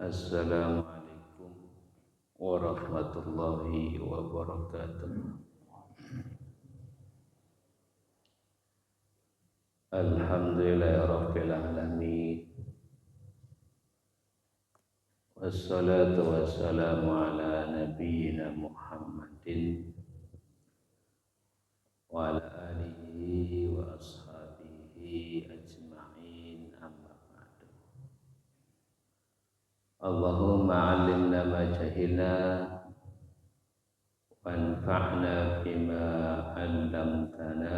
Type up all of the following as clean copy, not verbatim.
Assalamualaikum warahmatullahi wabarakatuh. Alhamdulillahirabbil alamin. Wassalatu wassalamu ala nabiyyina Muhammadin wa ala alihi wa ashabihi ajma'in, amma ba'du. Allahumma 'allimna ma jahilna wanfa'na bima 'allamtana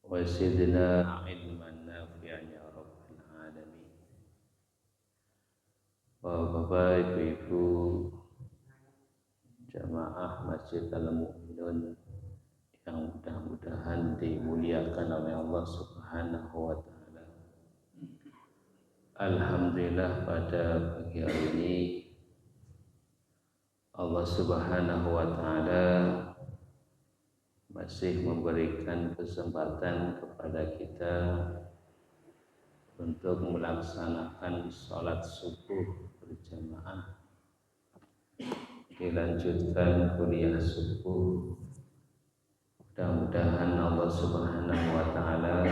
wa zidna ilman nafi'an ya rabbal alamin. Bapak Ibu jamaah Masjid Al-Mu'minun yang mudah-mudahan dimuliakan oleh Allah Subhanahu wa taala. Alhamdulillah, pada pagi hari ini Allah Subhanahu wa taala masih memberikan kesempatan kepada kita untuk melaksanakan sholat subuh berjamaah, dilanjutkan kuliah subuh. Mudah-mudahan Allah Subhanahu wa taala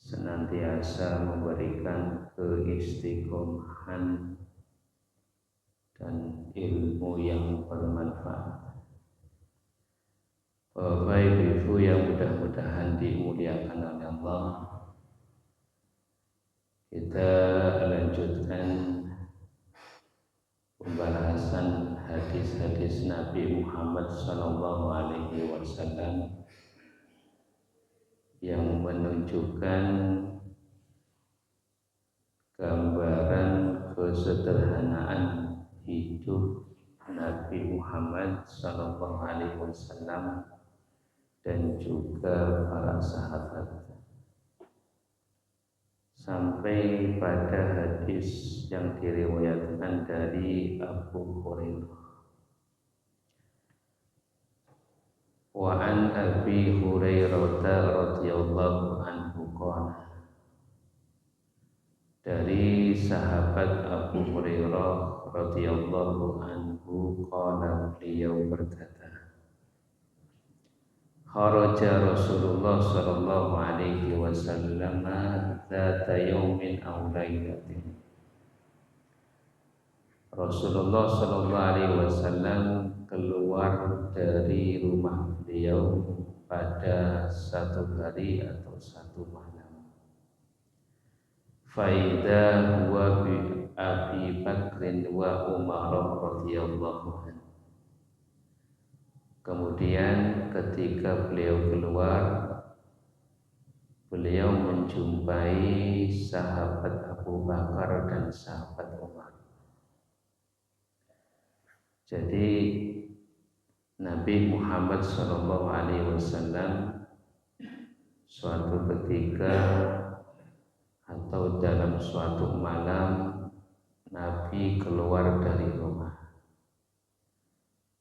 senantiasa memberikan keistiqomahan dan ilmu yang bermanfaat. Bapak Ibu yang mudah-mudahan dimuliakan oleh Allah, kita lanjutkan pembahasan hadis-hadis Nabi Muhammad SAW yang menunjukkan gambaran kesederhanaan hidup Nabi Muhammad SAW dan juga para sahabat, sampai pada hadis yang diriwayatkan dari Abu Hurairah. Wa an Abi Hurairah radhiyallahu anhu qala, dari sahabat Abu Hurairah radhiyallahu anhu qala, beliau berkata, kharaja Rasulullah sallallahu alaihi wasallam dzata yaumin aw lailatin. Rasulullah sallallahu alaihi wasallam keluar dari rumah beliau pada satu hari atau satu malam. Faida huwa bi Abi Bakrin wa Umar radhiyallahu anhu. Kemudian ketika beliau keluar, beliau menjumpai sahabat Abu Bakar dan sahabat Umar. Jadi Nabi Muhammad SAW suatu ketika atau dalam suatu malam, Nabi keluar dari rumah.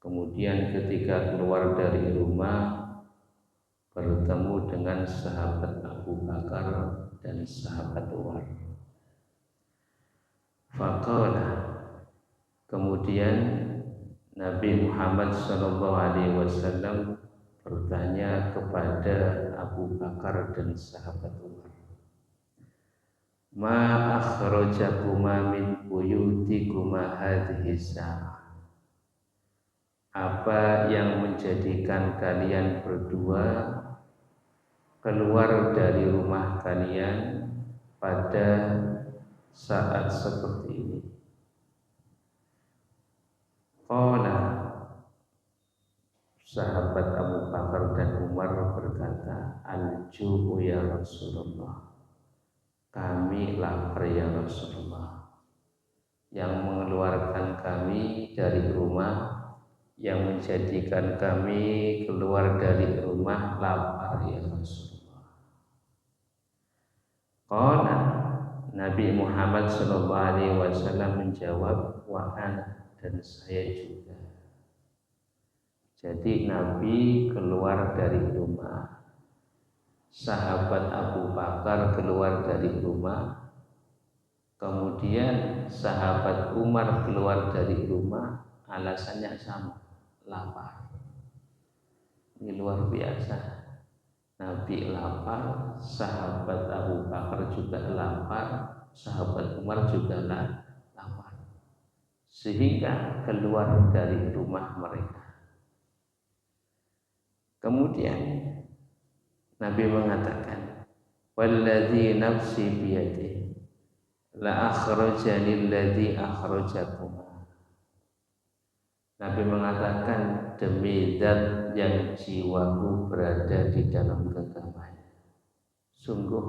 Kemudian ketika keluar dari rumah, bertemu dengan sahabat Abu Bakar dan sahabat Umar. Faqala, kemudian Nabi Muhammad SAW bertanya kepada Abu Bakar dan sahabat Umar, ma akhrajakuma min buyutikuma hadhihi sa'ah. Apa yang menjadikan kalian berdua keluar dari rumah kalian pada saat seperti ini? Qala, sahabat Abu Bakar dan Umar berkata, al-ju'u ya Rasulullah, kami lapar ya Rasulullah. Yang mengeluarkan kami dari rumah, yang menjadikan kami keluar dari rumah lapar ya Rasulullah. Qala, Nabi Muhammad SAW menjawab, wa ana, dan saya juga. Jadi Nabi keluar dari rumah, sahabat Abu Bakar keluar dari rumah, Kemudian sahabat Umar keluar dari rumah, alasannya sama, lapar. Ini luar biasa. Nabi lapar, sahabat Abu Bakar juga lapar, sahabat Umar juga lapar. Sehingga keluar dari rumah mereka. Kemudian Nabi mengatakan, "Walladzi nafsi biyadihi la akhrajani alladzi akhrajakum." Nabi mengatakan, demi zat yang jiwaku berada di dalam genggamannya, sungguh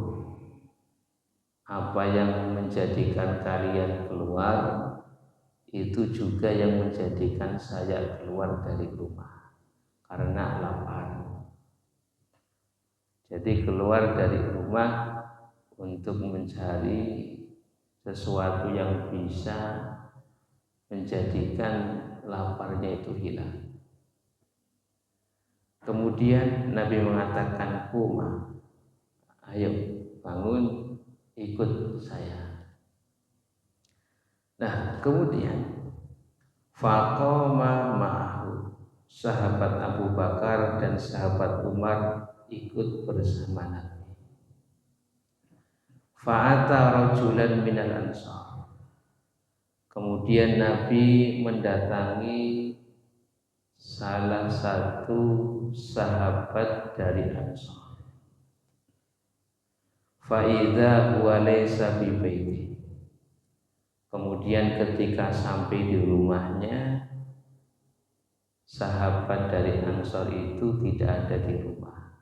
apa yang menjadikan kalian keluar itu juga yang menjadikan saya keluar dari rumah karena lapar. Jadi keluar dari rumah untuk mencari sesuatu yang bisa menjadikan laparnya itu hilang. Kemudian Nabi mengatakan, "Quma, ayo bangun, ikut saya." Nah, kemudian faqama ma'ahu, sahabat Abu Bakar dan sahabat Umar ikut bersama Nabi. Fa'ata rajulan minal ansar. Kemudian Nabi mendatangi salah satu sahabat dari Ansar. Fa'idha huwa laysa bi baiti. Kemudian ketika sampai di rumahnya, sahabat dari Ansar itu tidak ada di rumah.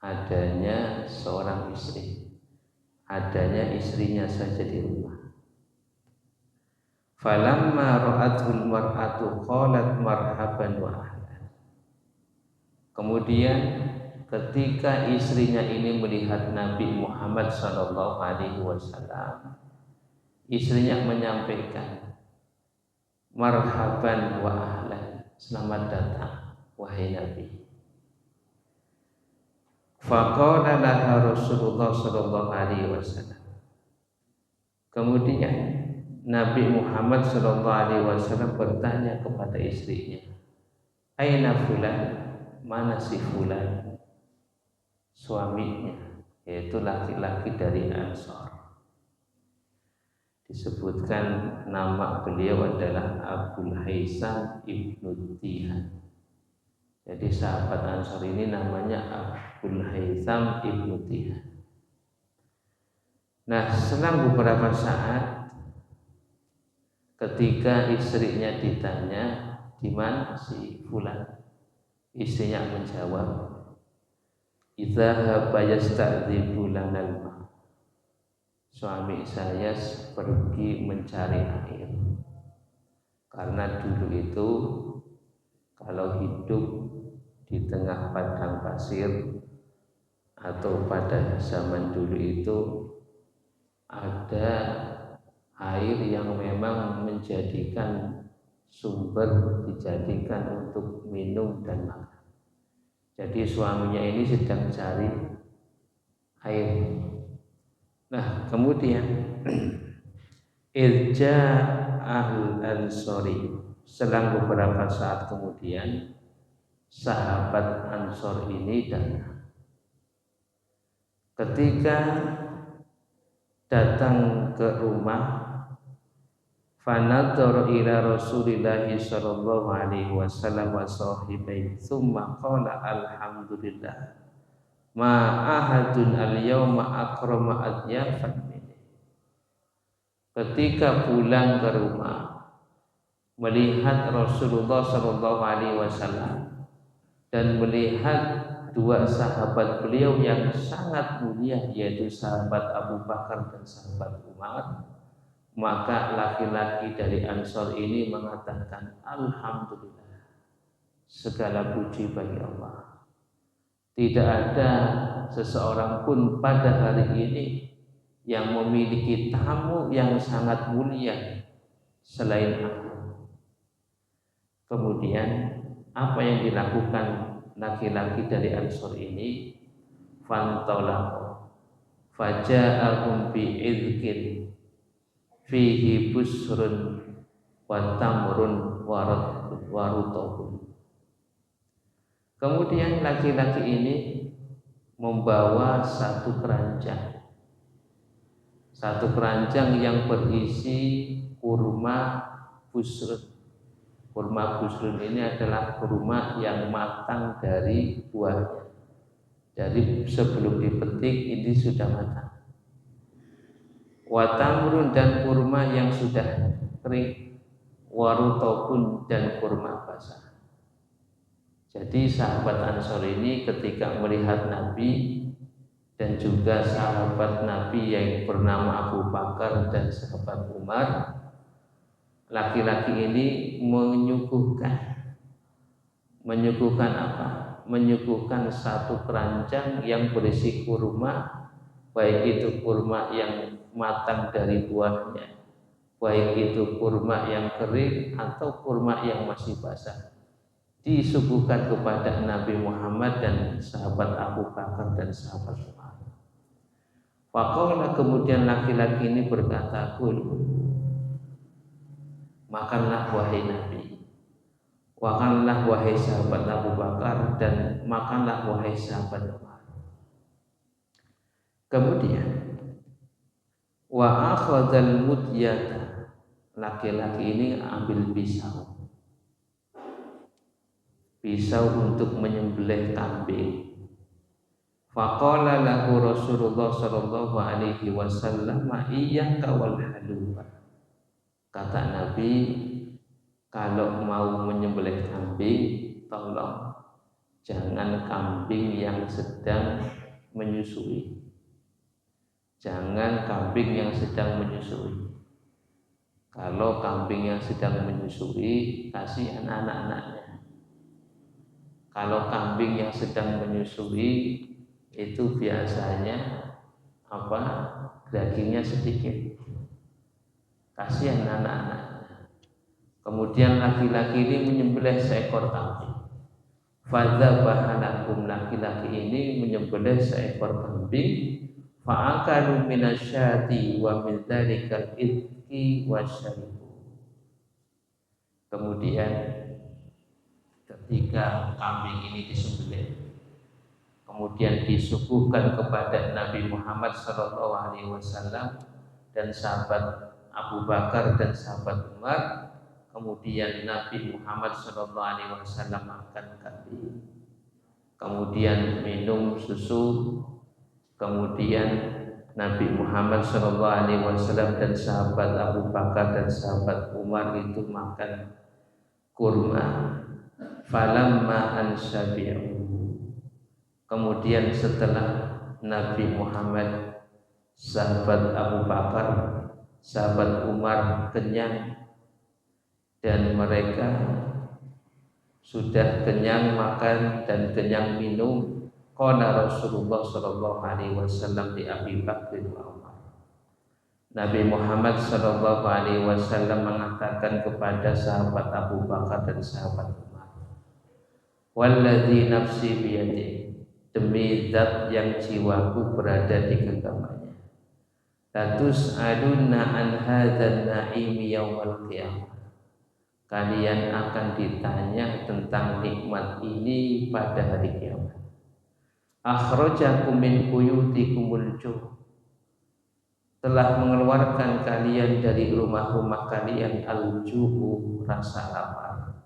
Adanya seorang istri. Adanya istrinya saja di rumah. Falamma ra'atul mar'atu qalat marhaban wa ahlan. Kemudian ketika istrinya ini melihat Nabi Muhammad SAW, istrinya menyampaikan, marhaban wa ahlan, selamat datang wahai Nabi. Faqala laha Rasulullah SAW. Kemudian Nabi Muhammad SAW bertanya kepada istrinya, "Aina fulan?" Mana si fulan? Suaminya, yaitu laki-laki dari Ansar. Disebutkan nama beliau adalah Abul Haisam Ibnu Tihan. Jadi sahabat Ansar ini namanya Abul Haisam Ibnu Tihan. Nah, selang beberapa saat ketika istrinya ditanya, "Di mana si fulan?" Istrinya menjawab, "Idzahaba yasta'dzibu lanal ma." Suami saya pergi mencari air. Karena dulu itu kalau hidup di tengah padang pasir atau pada zaman dulu itu ada air yang memang menjadikan sumber dijadikan untuk minum dan makan. Jadi suaminya ini sedang cari air. Nah, kemudian irja al-ansori, selang beberapa saat kemudian sahabat Ansor ini datang. Ketika datang ke rumah, fanadhara ila Rasulillah sallallahu alaihi wasallam wa sahibai, tsumma qala alhamdulillah ma ahadun al-yawma akrama adyafan minni. Ketika pulang ke rumah, melihat Rasulullah sallallahu alaihi wasallam dan melihat dua sahabat beliau yang sangat mulia, yaitu sahabat Abu Bakar dan sahabat Umar, maka laki-laki dari Ansor ini mengatakan, alhamdulillah, segala puji bagi Allah. Tidak ada seseorang pun pada hari ini yang memiliki tamu yang sangat mulia selain aku. Kemudian apa yang dilakukan laki-laki dari Ansor ini? Fantolako faja'ahum bi'idkin, fihi busrun wa tamrun warutobun. Kemudian laki-laki ini membawa satu keranjang yang berisi kurma busrun. Kurma busrun ini adalah kurma yang matang dari buahnya. Jadi sebelum dipetik ini sudah matang. Watamrun dan kurma yang sudah kering, warutobun dan kurma basah. Jadi sahabat Ansor ini ketika melihat Nabi dan juga sahabat Nabi yang bernama Abu Bakar dan sahabat Umar, laki-laki ini menyuguhkan apa? Menyuguhkan satu keranjang yang berisi kurma, baik itu kurma yang matang dari buahnya, baik itu kurma yang kering atau kurma yang masih basah, disuguhkan kepada Nabi Muhammad dan sahabat Abu Bakar dan sahabat Umar. Faqala, kemudian laki-laki ini berkata, "Kul, makanlah wahai Nabi, makanlah wahai sahabat Abu Bakar, dan makanlah wahai sahabat Umar." Kemudian wa akhadzal mudyata, laki-laki ini ambil pisau untuk menyembelih kambing. Faqala lahu Rasulullah sallallahu alaihi wasallam, iyyaka wal haluba. Kata Nabi, kalau mau menyembelih kambing, tolong jangan kambing yang sedang menyusui. Jangan kambing yang sedang menyusui. Kalau kambing yang sedang menyusui, kasih anak-anaknya. Kalau kambing yang sedang menyusui itu biasanya dagingnya sedikit, kasih anak-anaknya. Kemudian laki-laki ini menyembelih seekor kambing. Fadzabaha lakum, laki-laki ini menyembelih seekor kambing. Fa'akalu minasyati wa min dzalikal idki wasyaribu. Kemudian ketika kambing ini disembelih, kemudian disuguhkan kepada Nabi Muhammad SAW dan sahabat Abu Bakar dan sahabat Umar. Kemudian Nabi Muhammad SAW makan kambing, kemudian minum susu. Kemudian Nabi Muhammad SAW dan sahabat Abu Bakar dan sahabat Umar itu makan kurma. Falamma ansyabi'u, kemudian setelah Nabi Muhammad, sahabat Abu Bakar, sahabat Umar kenyang dan mereka sudah kenyang makan dan kenyang minum, qala Rasulullah sallallahu alaihi wasallam di Abi Bakr wa Umar. Nabi Muhammad sallallahu alaihi wasallam mengatakan kepada sahabat Abu Bakar dan sahabat Umar, walladzi nafsi biyadihi, demi zat yang jiwaku berada di genggamannya, latus adunna an hadzal na'imi yaumal qiyamah, kalian akan ditanya tentang nikmat ini pada hari kiamat. Akhrajakum min buyutikumul ju', telah mengeluarkan kalian dari rumah-rumah kalian al-ju'u, rasa lapar.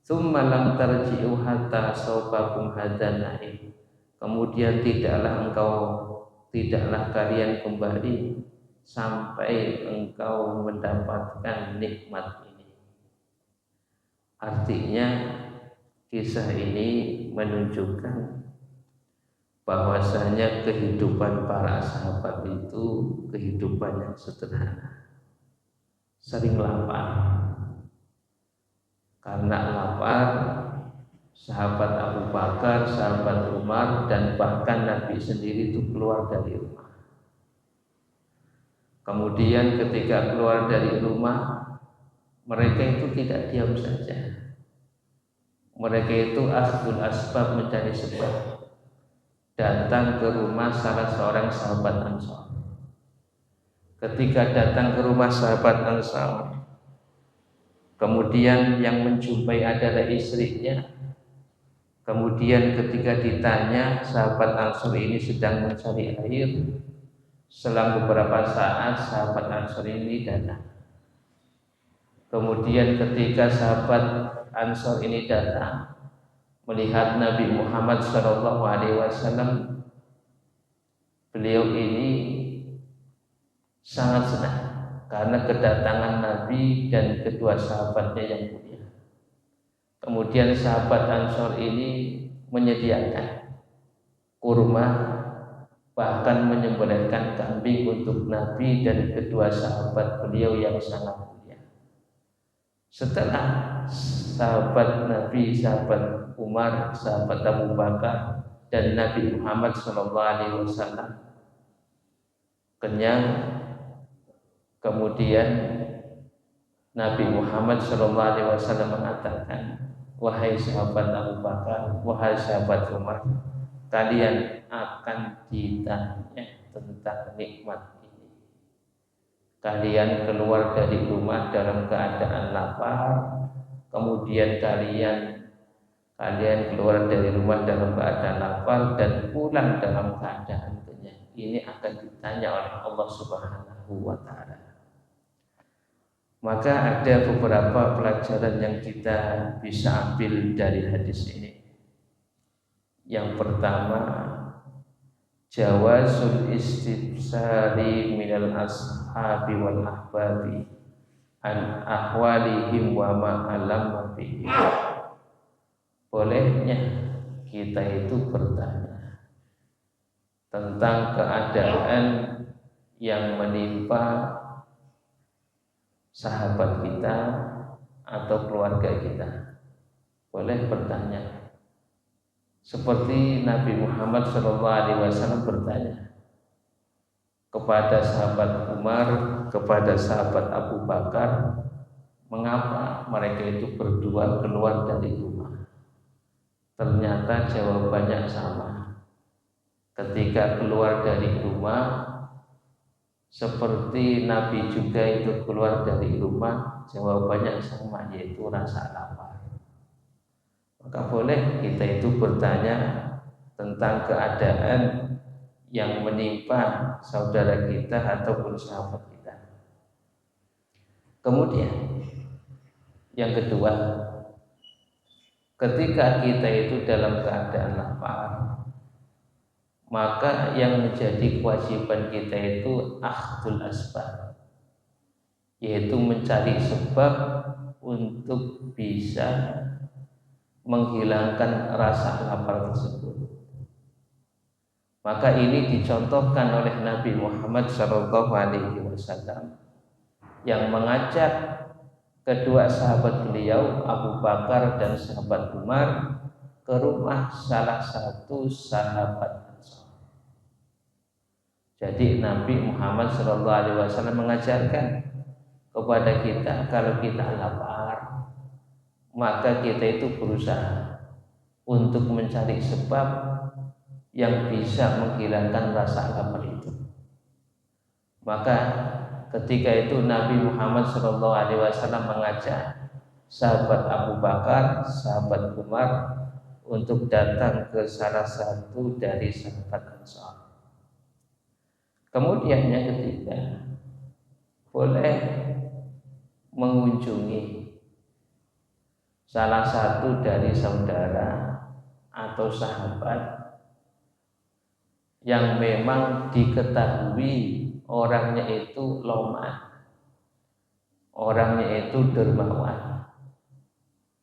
Tsumma lam tarji'u hatta saubakum hadzal na'im, kemudian tidaklah kalian kembali sampai engkau mendapatkan nikmat ini. Artinya kisah ini menunjukkan bahwasanya kehidupan para sahabat itu kehidupan yang sederhana, sering lapar. Karena lapar, sahabat Abu Bakar, sahabat Umar, dan bahkan Nabi sendiri itu keluar dari rumah. Kemudian ketika keluar dari rumah, mereka itu tidak diam saja. Mereka itu asbul asbab, mencari sebab, datang ke rumah salah seorang sahabat Ansor. ketika datang ke rumah sahabat Ansar, kemudian yang menjumpai adalah istrinya. Kemudian ketika ditanya, sahabat Ansar ini sedang mencari air. Selang beberapa saat sahabat Ansar ini datang. Kemudian ketika sahabat Ansar ini datang melihat Nabi Muhammad SAW, beliau ini sangat senang karena kedatangan Nabi dan kedua sahabatnya yang mulia. Kemudian sahabat Ansar ini menyediakan kurma, bahkan menyembelihkan kambing untuk Nabi dan kedua sahabat beliau yang sangat mulia. Setelah sahabat Nabi, sahabat Umar, sahabat Abu Bakar dan Nabi Muhammad SAW kenyang, kemudian Nabi Muhammad SAW mengatakan, wahai sahabat Abu Bakar, wahai sahabat Umar, kalian akan ditanya tentang nikmat ini. Kalian keluar dari rumah dalam keadaan lapar, kemudian kalian keluar dari rumah dalam keadaan lapar dan pulang dalam keadaan kenyang. Ini akan ditanya oleh Allah Subhanahu wa Ta'ala. Maka ada beberapa pelajaran yang kita bisa ambil dari hadis ini. Yang pertama, jawazul istibsari minal ashabi wal ahbabi an ahwalihim wa ma'alam bihim. Bolehnya kita itu bertanya tentang keadaan yang menimpa sahabat kita atau keluarga kita. Boleh bertanya. Seperti Nabi Muhammad SAW bertanya kepada sahabat Umar, kepada sahabat Abu Bakar, mengapa mereka itu berdua keluar dari rumah. Ternyata jawabannya sama. Ketika keluar dari rumah, seperti Nabi juga itu keluar dari rumah, jawabannya sama, yaitu rasa lapar. Maka boleh kita itu bertanya tentang keadaan yang menimpa saudara kita ataupun sahabat kita. Kemudian yang kedua, ketika kita itu dalam keadaan lapar, maka yang menjadi kewajiban kita itu akhdul asbab, yaitu mencari sebab untuk bisa menghilangkan rasa lapar tersebut. Maka ini dicontohkan oleh Nabi Muhammad SAW yang mengajak kedua sahabat beliau, Abu Bakar dan sahabat Umar, ke rumah salah satu sahabat Ansar. Jadi Nabi Muhammad SAW mengajarkan kepada kita, kalau kita lapar, maka kita itu berusaha untuk mencari sebab yang bisa menghilangkan rasa lapar itu. Maka ketika itu Nabi Muhammad SAW mengajak sahabat Abu Bakar, sahabat Umar untuk datang ke salah satu dari sahabat Ansar. Kemudian yang ketiga, boleh mengunjungi salah satu dari saudara atau sahabat yang memang diketahui orangnya itu lomah, orangnya itu dermawan.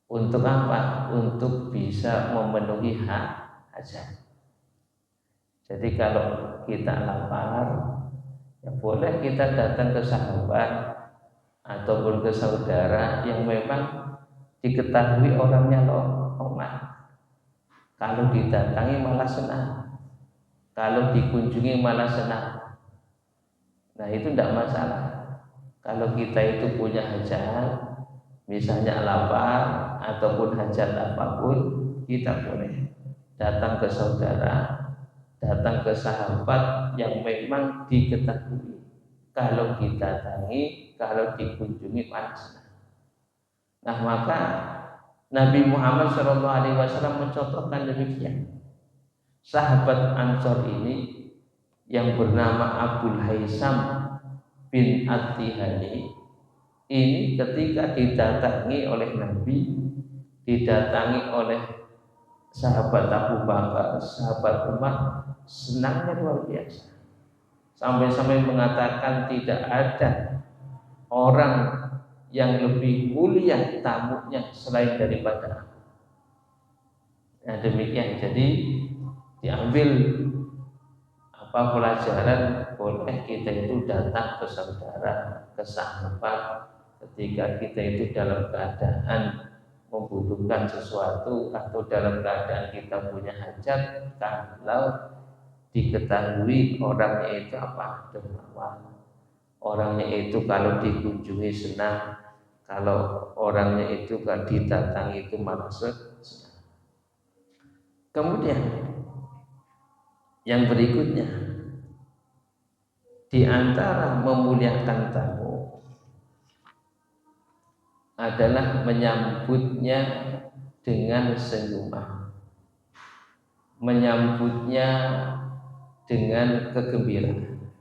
Untuk apa? Untuk bisa memenuhi hajat. Jadi kalau kita lapar, ya boleh kita datang ke sahabat ataupun ke saudara yang memang diketahui orangnya lemah. Kalau didatangi malah senang, kalau dikunjungi malah senang. Nah itu tidak masalah. Kalau kita itu punya hajat, misalnya lapar ataupun hajat apapun, kita boleh datang ke saudara, datang ke sahabat yang memang diketahui kalau didatangi, kalau dikunjungi panasnya. Nah maka Nabi Muhammad SAW mencontohkan demikian. Sahabat Ansor ini yang bernama Abul Haisam bin At-Tihani ini ketika didatangi oleh Nabi, didatangi oleh sahabat Abu Bakar, sahabat Umar, senangnya luar biasa. Sampai-sampai mengatakan tidak ada orang yang lebih mulia tamunya selain daripada aku. Nah demikian, jadi diambil pelajaran boleh kita itu datang ke saudara, ke sahabat ketika kita itu dalam keadaan membutuhkan sesuatu atau dalam keadaan kita punya hajat, kalau diketahui orangnya itu dermawan, orangnya itu kalau dikunjungi senang, kalau orangnya itu kalau didatangi itu malah senang. Kemudian yang berikutnya, di antara memuliakan tamu adalah menyambutnya dengan senyuman, menyambutnya dengan kegembiraan.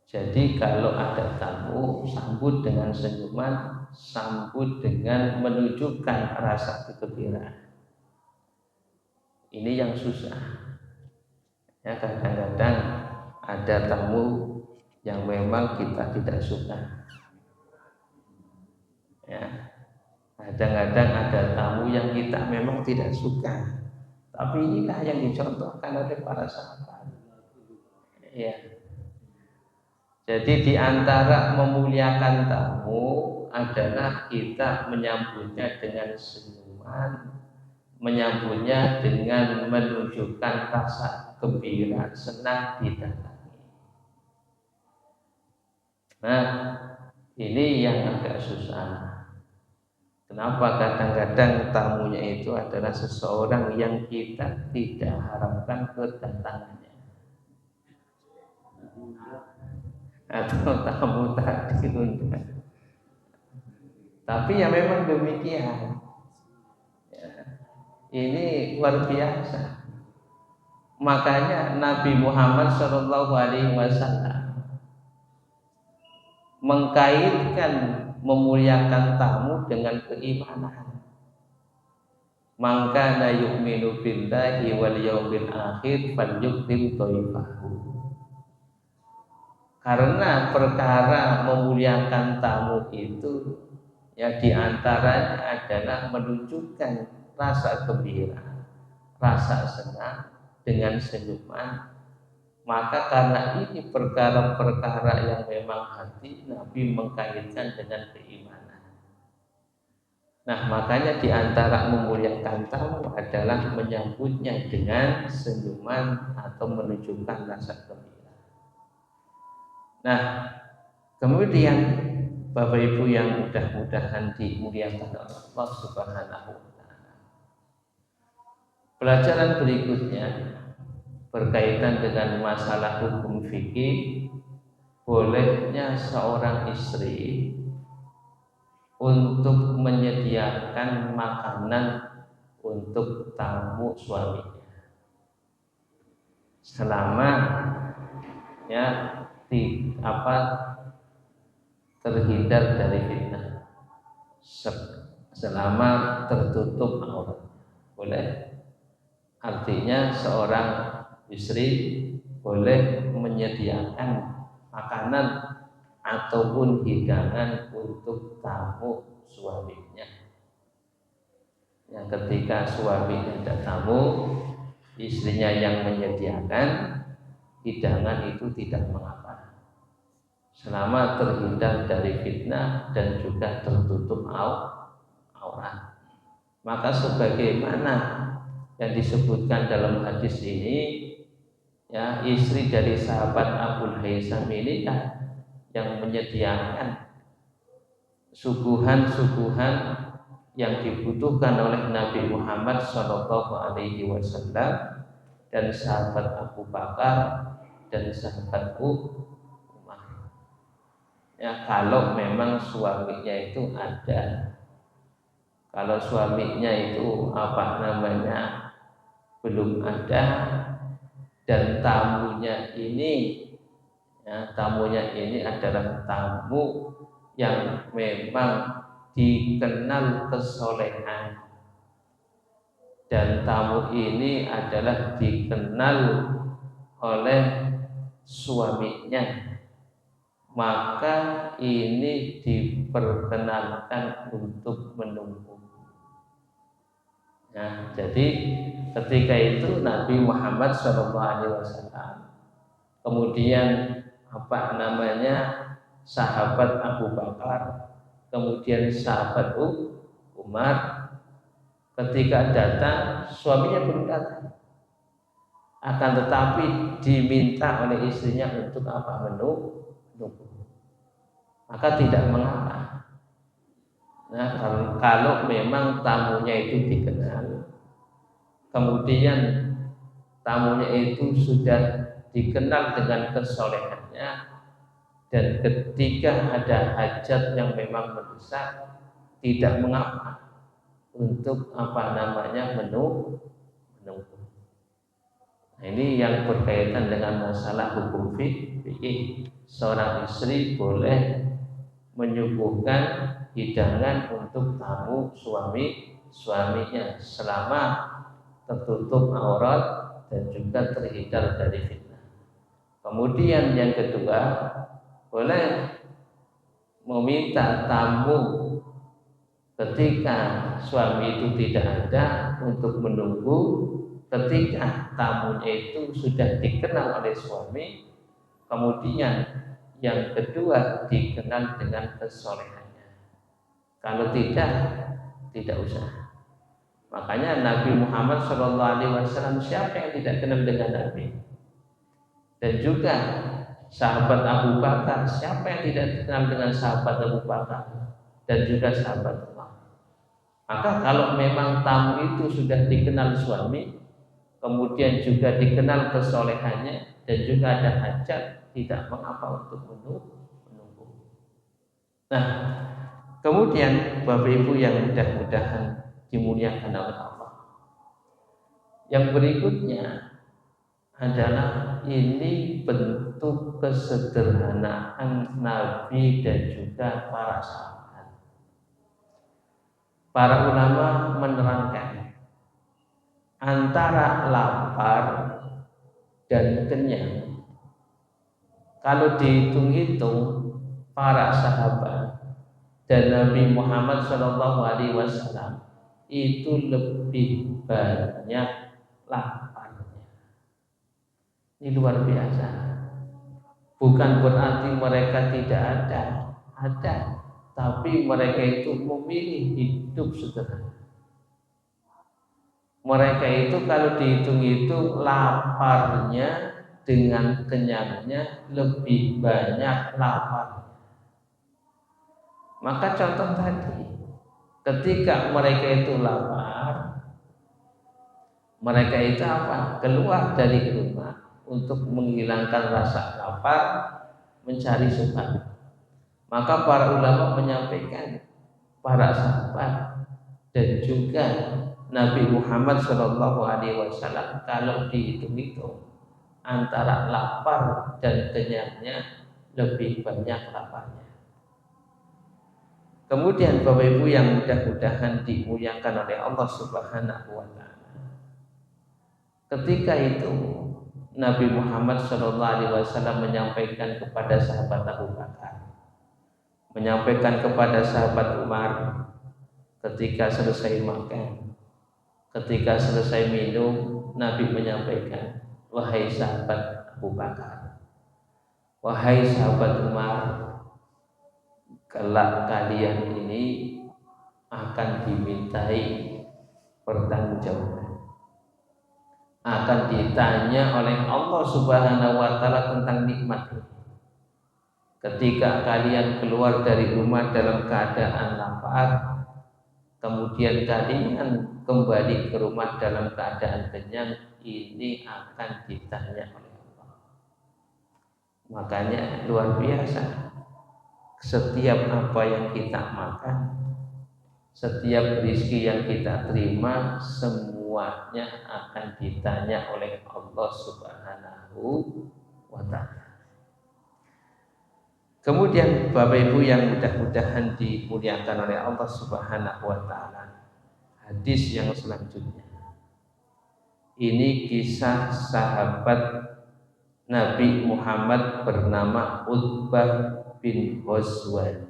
Jadi kalau ada tamu, sambut dengan senyuman, sambut dengan menunjukkan rasa kegembiraan. Ini yang susah. Ya, kadang-kadang ada tamu yang memang kita tidak suka. Ya, kadang-kadang ada tamu yang kita memang tidak suka. Tapi inilah yang dicontohkan oleh para sahabat. Ya. Jadi di antara memuliakan tamu adalah kita menyambutnya dengan senyuman, menyambutnya dengan menunjukkan rasa gembira, senang didatangi. Nah, ini yang agak susah. Kenapa? Kadang-kadang tamunya itu adalah seseorang yang kita tidak harapkan kedatangannya, atau tamu tadi undang. Tapi ya memang demikian. Ya, ini luar biasa. Makanya Nabi Muhammad SAW mengkaitkan memuliakan tamu dengan keimanan. Man kana yu'minu billahi wal yawmil akhir falyukrim dhaifahu. Karena perkara memuliakan tamu itu ya diantaranya adalah menunjukkan rasa gembira, rasa senang dengan senyuman. Maka karena ini perkara-perkara yang memang hati, Nabi mengkaitkan dengan keimanan. Nah makanya diantara memuliakan tamu adalah menyambutnya dengan senyuman atau menunjukkan rasa gembira. Nah kemudian Bapak Ibu yang mudah-mudahan dimuliakan oleh Allah Subhanahu wa Ta'ala, pelajaran berikutnya berkaitan dengan masalah hukum fikih, bolehnya seorang istri untuk menyediakan makanan untuk tamu suaminya selama ya terhindar dari fitnah, selama tertutup aurat. Boleh, artinya seorang istri boleh menyediakan makanan ataupun hidangan untuk tamu suaminya. Yang ketika suaminya ada tamu, istrinya yang menyediakan hidangan itu tidak mengapa, selama terhindar dari fitnah dan juga tertutup aurat. Maka sebagaimana yang disebutkan dalam hadis ini, ya, istri dari sahabat Abul Haisam ini yang menyediakan suguhan-suguhan yang dibutuhkan oleh Nabi Muhammad SAW dan sahabat Abu Bakar dan sahabat Umar. Ya, kalau memang suaminya itu ada. Kalau suaminya itu belum ada, dan tamunya ini adalah tamu yang memang dikenal kesolehan, dan tamu ini adalah dikenal oleh suaminya, maka ini diperkenankan untuk menunggu. Nah, jadi ketika itu Nabi Muhammad SAW, kemudian sahabat Abu Bakar, kemudian sahabat Umar, ketika datang suaminya belum datang, akan tetapi diminta oleh istrinya untuk menunggu. Maka tidak mengapa. Nah, kalau memang tamunya itu dikenal, kemudian tamunya itu sudah dikenal dengan kesolehannya, dan ketika ada hajat yang memang mendesak, tidak mengapa untuk menunggu. Nah, ini yang berkaitan dengan masalah hukum fikih. Seorang istri boleh menyuguhkan hidangan untuk tamu suaminya selama tertutup aurat dan juga terhindar dari fitnah. Kemudian yang kedua, boleh meminta tamu ketika suami itu tidak ada untuk menunggu, ketika tamunya itu sudah dikenal oleh suami, kemudian yang kedua dikenal dengan kesolehannya. Kalau tidak usah. Makanya Nabi Muhammad SAW, siapa yang tidak kenal dengan Nabi? Dan juga sahabat Abu Bakar, siapa yang tidak kenal dengan sahabat Abu Bakar? Dan juga sahabat Allah. Maka kalau memang tamu itu sudah dikenal suami, kemudian juga dikenal kesolehannya, dan juga ada hajat, tidak mengapa untuk menunggu. Nah, kemudian Bapak Ibu yang mudah-mudahan dimuliakan oleh Allah, yang berikutnya adalah ini bentuk kesederhanaan Nabi dan juga para sahabat. Para ulama menerangkan antara lapar dan kenyang, kalau dihitung-hitung para sahabat dan Nabi Muhammad SAW itu lebih banyak laparnya. Ini luar biasa. Bukan berarti mereka tidak ada, tapi mereka itu memilih hidup sederhana. Mereka itu kalau dihitung-hitung laparnya dengan kenyangnya lebih banyak lapar. Maka contoh tadi, ketika mereka itu lapar, mereka itu keluar dari rumah untuk menghilangkan rasa lapar, mencari subhan. Maka para ulama menyampaikan, para sahabat dan juga Nabi Muhammad SAW, kalau dihitung-hitung antara lapar dan kenyangnya lebih banyak laparnya. Kemudian Bapak Ibu yang mudah-mudahan dimuliakan oleh Allah Subhanahu wa Ta'ala, ketika itu Nabi Muhammad SAW menyampaikan kepada sahabat Abu Bakar, menyampaikan kepada sahabat Umar, ketika selesai makan, ketika selesai minum, Nabi menyampaikan, wahai sahabat Abu Bakar, wahai sahabat Umar, kelak kalian ini akan dimintai pertanggungjawaban, akan ditanya oleh Allah Subhanahu wa Ta'ala tentang nikmat ini. Ketika kalian keluar dari rumah dalam keadaan lapar, kemudian kalian kembali ke rumah dalam keadaan kenyang, ini akan ditanya oleh Allah. Makanya luar biasa setiap apa yang kita makan, setiap rezeki yang kita terima, semuanya akan ditanya oleh Allah Subhanahu wa Ta'ala. Kemudian Bapak Ibu yang mudah-mudahan dimuliakan oleh Allah Subhanahu wa Ta'ala, hadis yang selanjutnya ini kisah sahabat Nabi Muhammad bernama Utbah bin Ghazwan.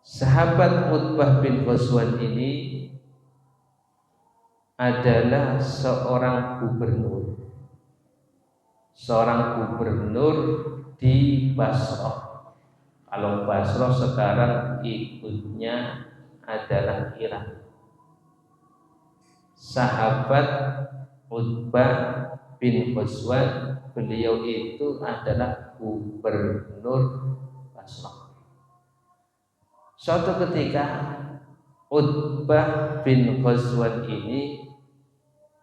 Sahabat Utbah bin Ghazwan ini adalah seorang gubernur di Basrah. Kalau Basrah sekarang ikutnya adalah Irak. Sahabat Utbah bin Ghazwan, beliau itu adalah gubernur Basrah. Suatu ketika Utbah bin Ghazwan ini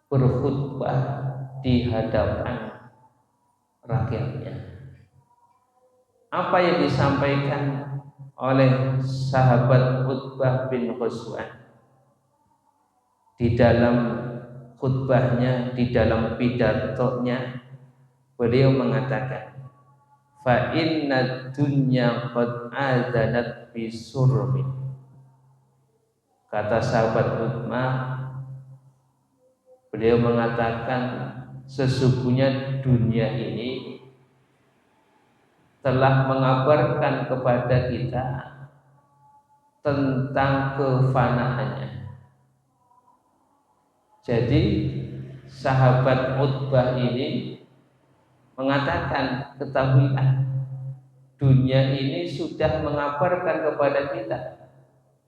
berkhutbah di hadapan rakyatnya. Apa yang disampaikan oleh sahabat Utbah bin Ghazwan di dalam khutbahnya, di dalam pidatonya, beliau mengatakan, fa inna dunya qad adzanat bisurmi. Kata sahabat Utbah, beliau mengatakan sesungguhnya dunia ini telah mengabarkan kepada kita tentang kefanaannya. Jadi sahabat Utbah ini mengatakan, ketahuilah dunia ini sudah mengabarkan kepada kita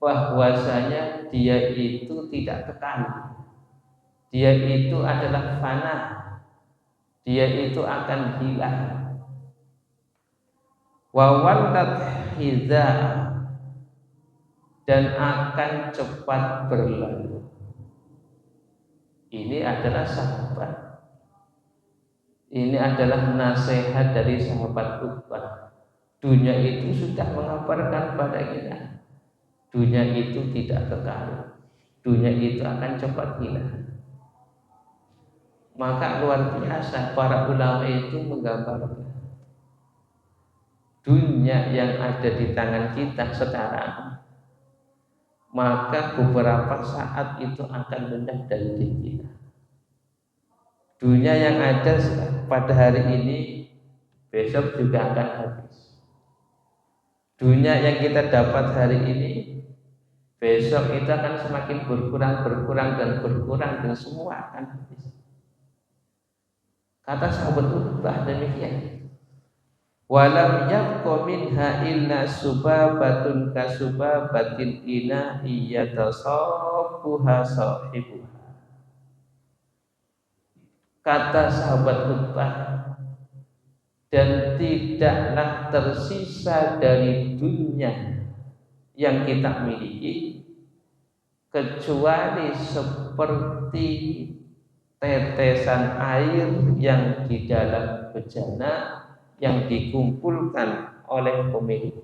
bahwasanya dia itu tidak kekal, dia itu adalah fana, dia itu akan hilang. Wa wallat hiza, dan akan cepat berlalu. Ini adalah sahabat. Ini adalah nasihat dari sahabat Utbah. Dunia itu sudah mengabarkan pada kita, dunia itu tidak kekal, dunia itu akan cepat hilang. Maka luar biasa para ulama itu menggambarkan dunia yang ada di tangan kita sekarang, maka beberapa saat itu akan lenyap dari diri kita. Dunia yang ada pada hari ini besok juga akan habis. Dunia yang kita dapat hari ini besok itu akan semakin berkurang dan semua akan habis. Kata sahabat Utbah demikian. Walam yabqa minha illa subabatun kasubabatil ina iyatasabbuha sahibuha. Kata sahabat Utbah, dan tidaklah tersisa dari dunia yang kita miliki kecuali seperti tetesan air yang di dalam bejana yang dikumpulkan oleh pemilik.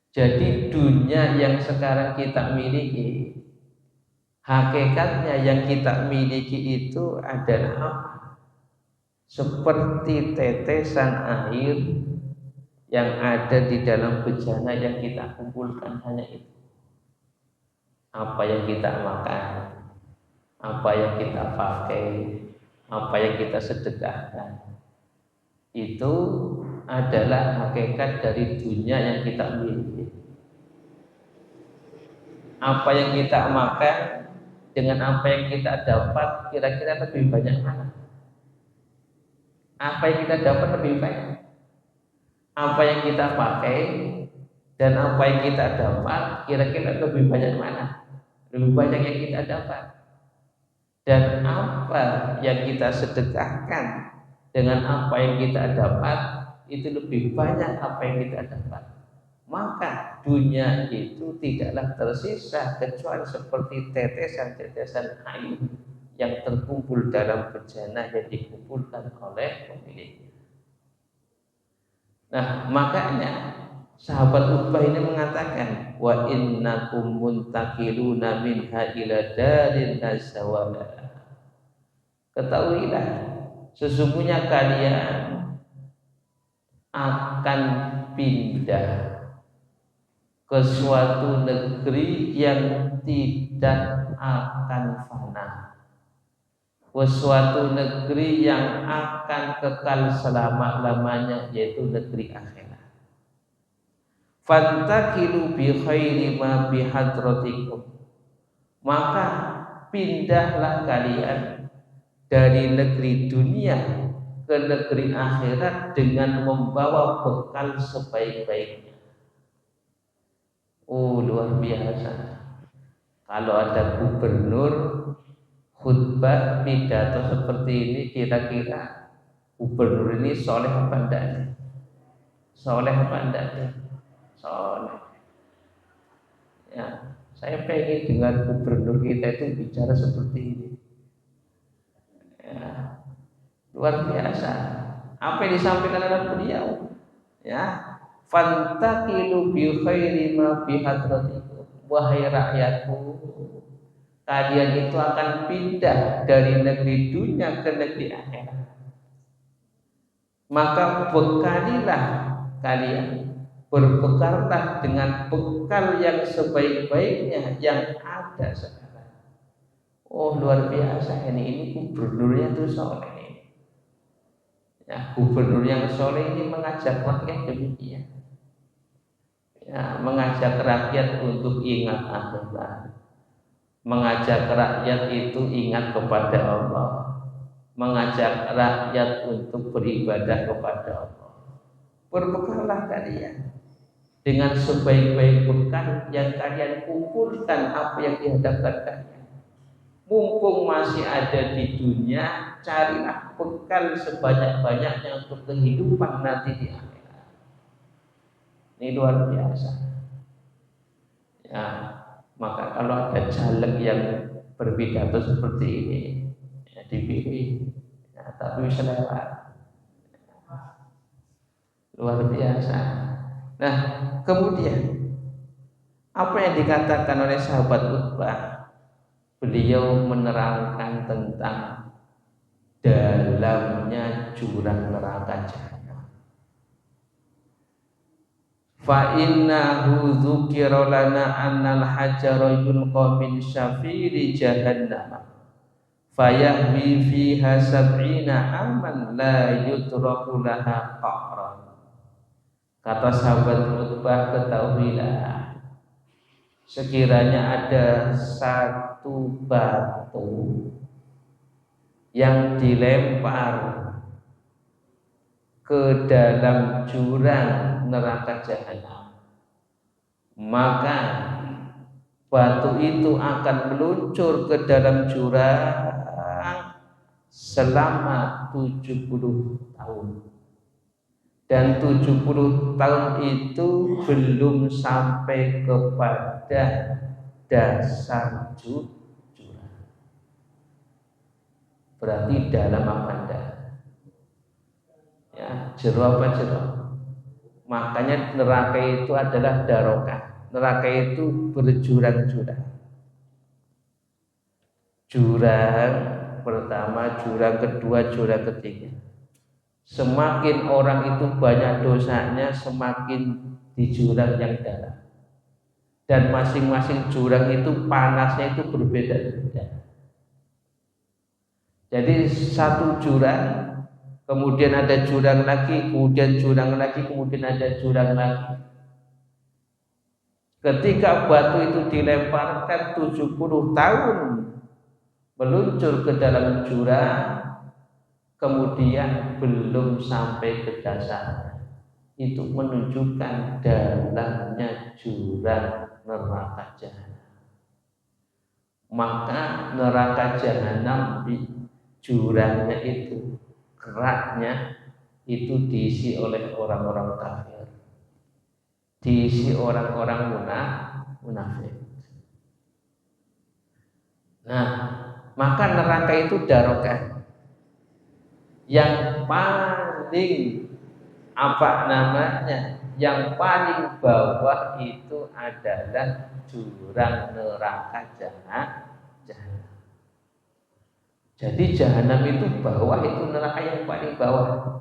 Jadi dunia yang sekarang kita miliki, hakikatnya yang kita miliki itu adalah seperti tetesan air yang ada di dalam bejana yang kita kumpulkan, hanya itu. Apa yang kita makan, apa yang kita pakai, apa yang kita sedekahkan, itu adalah hakikat dari dunia yang kita miliki. Apa yang kita makan dengan apa yang kita dapat, kira-kira lebih banyak mana? Apa yang kita dapat lebih banyak? Apa yang kita pakai dan apa yang kita dapat, kira-kira lebih banyak mana? Lebih banyak yang kita dapat. Dan apa yang kita sedekahkan dengan apa yang kita dapat, itu lebih banyak apa yang kita dapat. Maka dunia itu tidaklah tersisa kecuali seperti tetesan-tetesan air yang terkumpul dalam bejana yang dikumpulkan oleh pemiliknya. Nah, makanya sahabat Utbah ini mengatakan wa innakum muntakiluna minha ila darin nasawala. Ketahuilah sesungguhnya kalian akan pindah ke suatu negeri yang tidak akan fana, ke suatu negeri yang akan kekal selama-lamanya, yaitu negeri akhirat. Fantakilu bi khairi ma bi hadratikum, maka pindahlah kalian dari negeri dunia ke negeri akhirat dengan membawa bekal sebaik-baiknya. Oh, luar biasa. Kalau ada gubernur khutbah pidato seperti ini, kira-kira gubernur ini soleh apa enggak? Soleh apa enggak? Soleh. Ya, saya pengen dengan gubernur kita itu bicara seperti ini. Ya, luar biasa. Apa yang disampaikan oleh beliau? Ya, fantakilu bi khairi ma bi hadratikum, wahai rakyatku, kalian itu akan pindah dari negeri dunia ke negeri akhirat. Maka bekalilah kalian, berbekallah dengan bekal yang sebaik-baiknya yang ada sekarang. Oh, luar biasa ini gubernurnya tuh soleh. Ya, gubernur yang soleh ini mengajak rakyat demikian. Ya, mengajak rakyat untuk ingat akhirat, mengajak rakyat itu ingat kepada Allah, mengajak rakyat untuk beribadah kepada Allah. Berbekallah kalian dengan sebaik-baik bekal yang kalian kumpulkan apa yang dihadapkan kalian. Mumpung masih ada di dunia, carilah bekal sebanyak-banyaknya untuk kehidupan nanti di akhirat. Ini luar biasa. Ya, maka kalau ada caleg yang berpidato seperti ini, ya dipilih, ya, tapi bisa lewat. Luar biasa. Nah, kemudian apa yang dikatakan oleh sahabat Utbah? Beliau menerangkan tentang dalamnya jurang neraka jahanam. Fa innahu dzukira lana annal hajara yulqa min syafiri jahannam fayahwi fiha sab'ina aman la yutraku laha qa'ran. Kata sahabat Utbah, ketahuilah sekiranya ada satu batu yang dilempar ke dalam jurang neraka jahanam, maka batu itu akan meluncur ke dalam jurang selama 70 tahun. Dan 70 tahun itu belum sampai kepada dasar jurang. Berarti dalam apa enggak? Ya, jero apa jero? Makanya neraka itu adalah darokah. Neraka itu berjurang-jurang. Jurang pertama, jurang kedua, jurang ketiga. Semakin orang itu banyak dosanya, semakin di jurang yang dalam. Dan masing-masing jurang itu panasnya itu berbeda-beda. Jadi satu jurang, kemudian ada jurang lagi, kemudian jurang lagi, kemudian ada jurang lagi. Ketika batu itu dilemparkan 70 tahun meluncur ke dalam jurang, kemudian belum sampai ke dasar, itu menunjukkan dalamnya jurang neraka jahanam. Maka neraka jahanam di jurangnya itu, keraknya itu diisi oleh orang-orang kafir, diisi orang-orang munafik. Nah, maka neraka itu darokah yang paling Apa namanya? Yang paling bawah itu adalah jurang neraka jahanam. Jadi jahanam itu bawah, itu neraka yang paling bawah.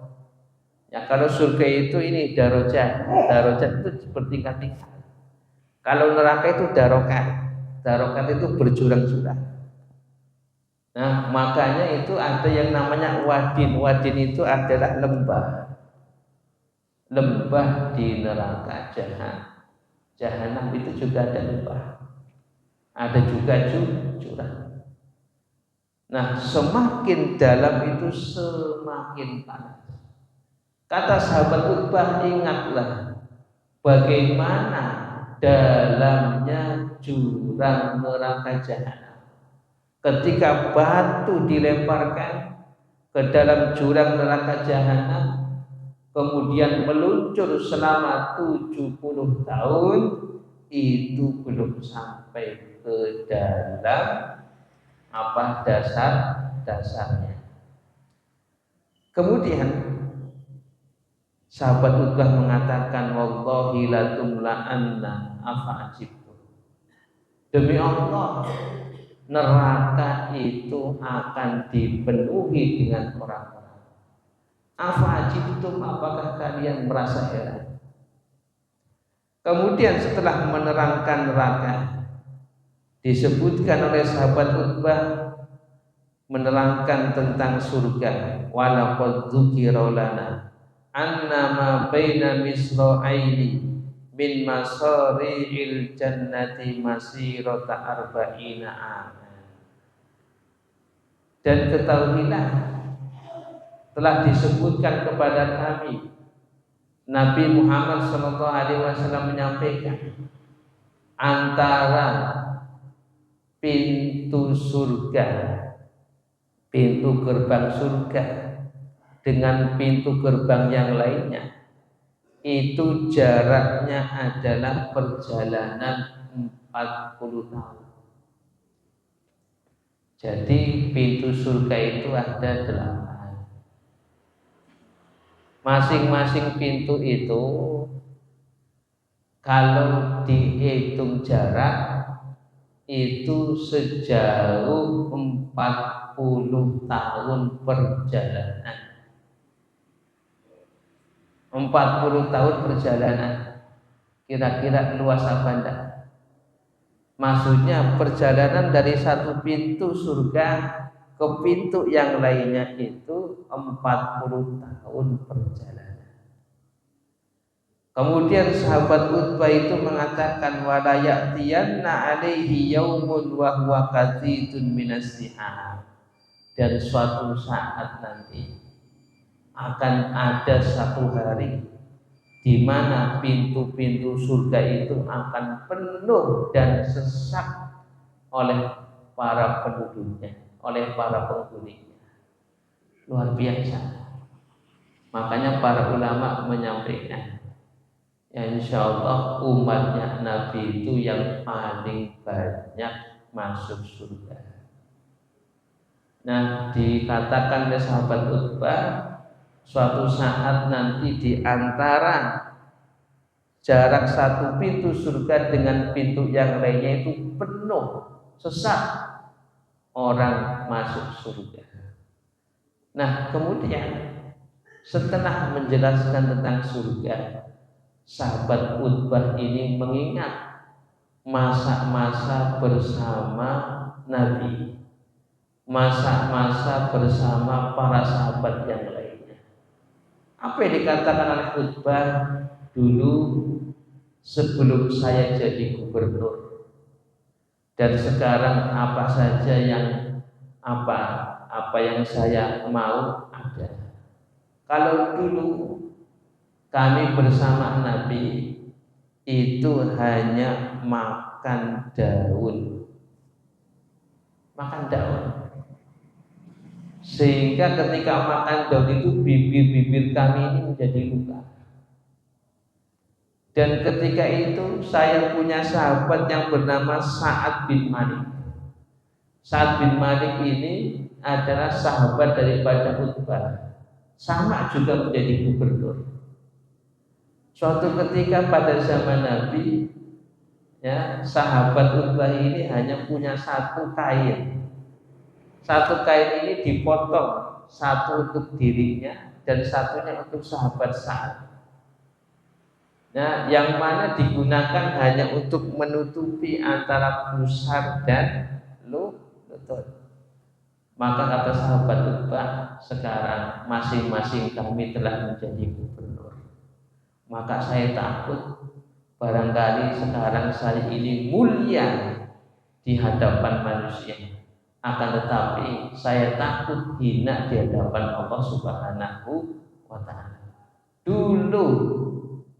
Ya kalau surga itu ini darajat, darajat itu bertingkat-tingkat. Kalau neraka itu darokat, darokat itu berjurang-jurang. Nah makanya itu ada yang namanya wadin, wadin itu adalah lembah, lembah di neraka jahanam. Jahanam itu juga ada lembah, ada juga jurang. Nah semakin dalam itu semakin panas. Kata sahabat Utbah, ingatlah bagaimana dalamnya jurang neraka jahanam. Ketika batu dilemparkan ke dalam jurang neraka jahanam, kemudian meluncur selama 70 tahun, itu belum sampai ke dalam dasarnya. Kemudian sahabat Utbah mengatakan, wallahi la tumla'anna afa'ajibtu. Demi Allah, neraka itu akan dipenuhi dengan orang-orang. Afa'ajibtum, apakah kalian merasa heran? Kemudian setelah menerangkan neraka, disebutkan oleh sahabat Utbah menerangkan tentang surga. Walaqad dzukira lana annama baina misra'aini min masari'il jannati masirata arba'ina aman. Dan ketahuilah telah disebutkan kepada kami, Nabi Muhammad SAW menyampaikan, antara pintu surga, pintu gerbang surga dengan pintu gerbang yang lainnya, itu jaraknya adalah perjalanan 40 tahun. Jadi pintu surga itu ada 8. Masing-masing pintu itu kalau dihitung jarak itu sejauh 40 tahun perjalanan. 40 tahun perjalanan. Kira-kira luas apa enggak? Maksudnya perjalanan dari satu pintu surga ke pintu yang lainnya itu 40 tahun perjalanan. Kemudian sahabat Utbah itu mengatakan, wala ya'tiyanna alaihi yaumun wa huwa katsitun minas sihab. Dan suatu saat nanti akan ada satu hari di mana pintu-pintu surga itu akan penuh dan sesak oleh para penduduknya, oleh para penghuninya. Luar biasa. Makanya para ulama menyampaikan, ya insya Allah umatnya Nabi itu yang paling banyak masuk surga. Nah, dikatakan oleh sahabat Utbah, suatu saat nanti di antara jarak satu pintu surga dengan pintu yang lainnya itu penuh, sesak orang masuk surga. Nah, kemudian setelah menjelaskan tentang surga, sahabat Utbah ini mengingat masa-masa bersama Nabi, masa-masa bersama para sahabat yang lainnya. Apa yang dikatakan oleh Utbah? Dulu sebelum saya jadi gubernur, dan sekarang apa saja yang apa yang saya mau ada. Kalau dulu kami bersama Nabi itu hanya makan daun, sehingga ketika makan daun itu bibir-bibir kami ini menjadi luka. Dan ketika itu saya punya sahabat yang bernama Sa'ad bin Malik. Sa'ad bin Malik ini adalah sahabat daripada Utbah, sama juga menjadi gubernur. Suatu ketika pada zaman Nabi, ya, sahabat Utbah ini hanya punya satu kain. Satu kain ini dipotong, satu untuk dirinya dan satunya untuk sahabat Sa'ad. Nah, yang mana digunakan hanya untuk menutupi antara pusar dan lutut. Maka kata sahabat Utbah, sekarang masing-masing kami telah menjadi gubernur. Maka saya takut barangkali sekarang saya ini mulia di hadapan manusia. Akan tetapi saya takut hina di hadapan Allah Subhanahu wa ta'ala. Dulu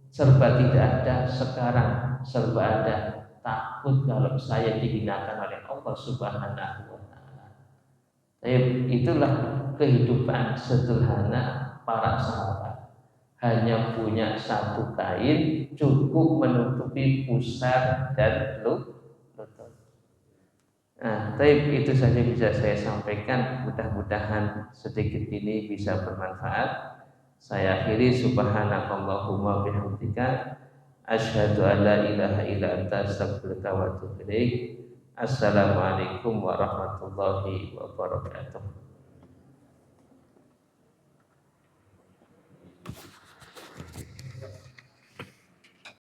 serba tidak ada, sekarang serba ada. Takut kalau saya dihinakan oleh Allah Subhanahu wa ta'ala. Itulah kehidupan sederhana para sahabat. Hanya punya satu kain, cukup menutupi pusar dan lutut. Nah, itu saja bisa saya sampaikan. Mudah-mudahan sedikit ini bisa bermanfaat. Saya akhiri, subhanakallahumma bihamdika asyhadu an la ilaha illa anta astaghfiruka wa atubu ilaik. Assalamualaikum warahmatullahi wabarakatuh.